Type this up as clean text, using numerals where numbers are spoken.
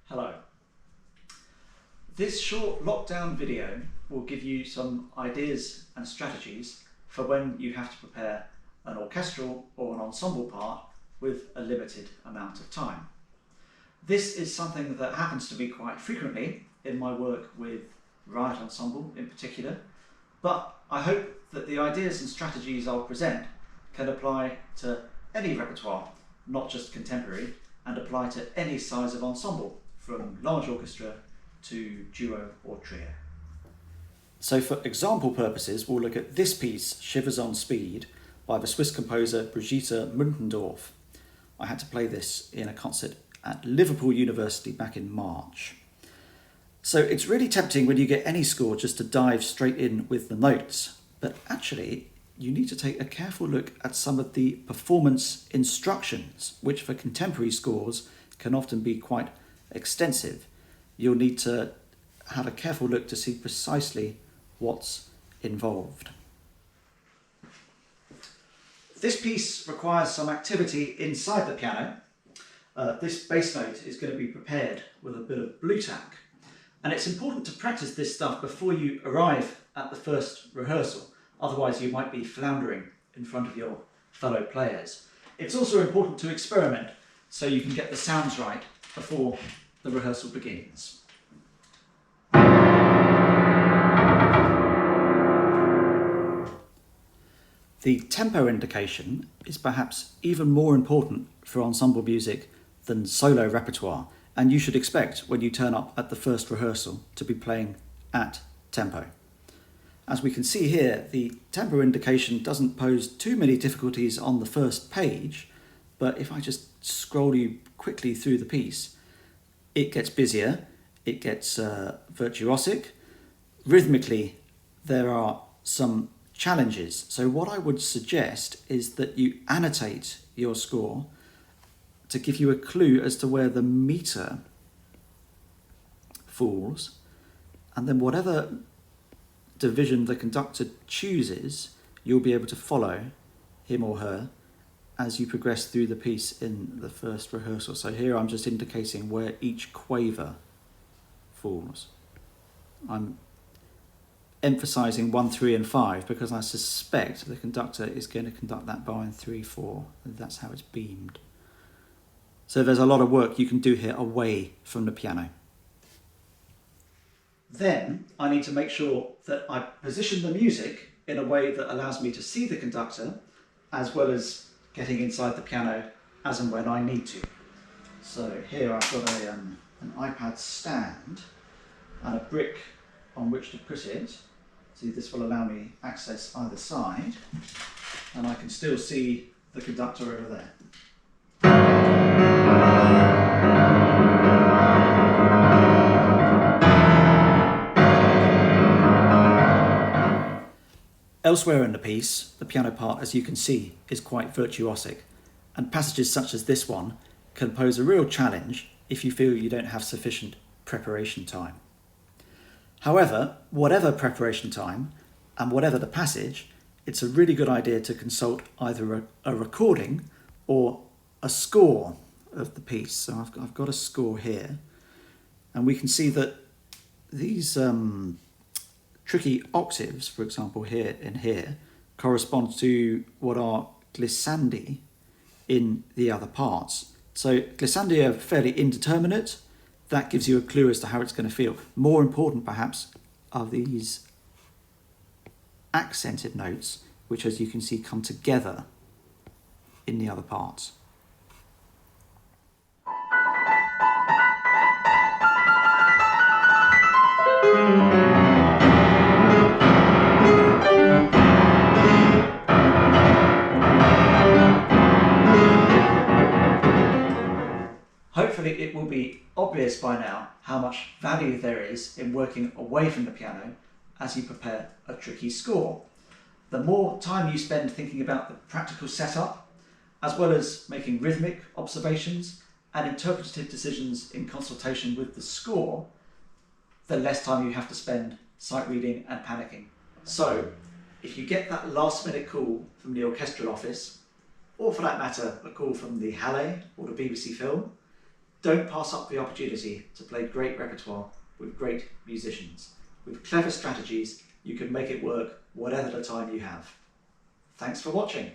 Hello. This short lockdown video will give you some ideas and strategies for when you have to prepare an orchestral or an ensemble part with a limited amount of time. This is something that happens to me quite frequently in my work with Riot Ensemble in particular, but I hope that the ideas and strategies I'll present can apply to any repertoire, not just contemporary, and apply to any size of ensemble, from large orchestra to duo or trio. So for example purposes, we'll look at this piece, Shivers on Speed, by the Swiss composer Brigitte Muntendorf. I had to play this in a concert at Liverpool University back in March. So it's really tempting when you get any score just to dive straight in with the notes, but actually you need to take a careful look at some of the performance instructions, which for contemporary scores can often be quite extensive. You'll need to have a careful look to see precisely what's involved. This piece requires some activity inside the piano. This bass note is going to be prepared with a bit of blue tack, and it's important to practice this stuff before you arrive at the first rehearsal, otherwise you might be floundering in front of your fellow players. It's also important to experiment so you can get the sounds right before the rehearsal begins. The tempo indication is perhaps even more important for ensemble music than solo repertoire, and you should expect when you turn up at the first rehearsal to be playing at tempo. As we can see here, the tempo indication doesn't pose too many difficulties on the first page, but if I just scroll you quickly through the piece, it gets busier, it gets virtuosic. Rhythmically, there are some challenges. So what I would suggest is that you annotate your score to give you a clue as to where the meter falls, and then whatever division the conductor chooses, you'll be able to follow him or her as you progress through the piece in the first rehearsal. So here I'm just indicating where each quaver falls. I'm emphasising 1, 3 and 5 because I suspect the conductor is going to conduct that bar in 3, 4, and that's how it's beamed. So there's a lot of work you can do here away from the piano. Then I need to make sure that I position the music in a way that allows me to see the conductor, as well as getting inside the piano as and when I need to. So here I've got an iPad stand and a brick on which to put it. See, this will allow me access either side, and I can still see the conductor over there. Elsewhere in the piece, the piano part, as you can see, is quite virtuosic, and passages such as this one can pose a real challenge if you feel you don't have sufficient preparation time. However, whatever preparation time and whatever the passage, it's a really good idea to consult either a recording or a score of the piece. So I've got a score here, and we can see that these tricky octaves, for example, here and here, correspond to what are glissandi in the other parts. So glissandi are fairly indeterminate. That gives you a clue as to how it's going to feel. More important, perhaps, are these accented notes, which, as you can see, come together in the other parts. Hopefully it will be obvious by now how much value there is in working away from the piano as you prepare a tricky score. The more time you spend thinking about the practical setup, as well as making rhythmic observations and interpretative decisions in consultation with the score, the less time you have to spend sight reading and panicking. So if you get that last minute call from the orchestral office, or for that matter, a call from the Halle or the BBC Film, Don't pass up the opportunity to play great repertoire with great musicians. With clever strategies, you can make it work whatever the time you have. Thanks for watching.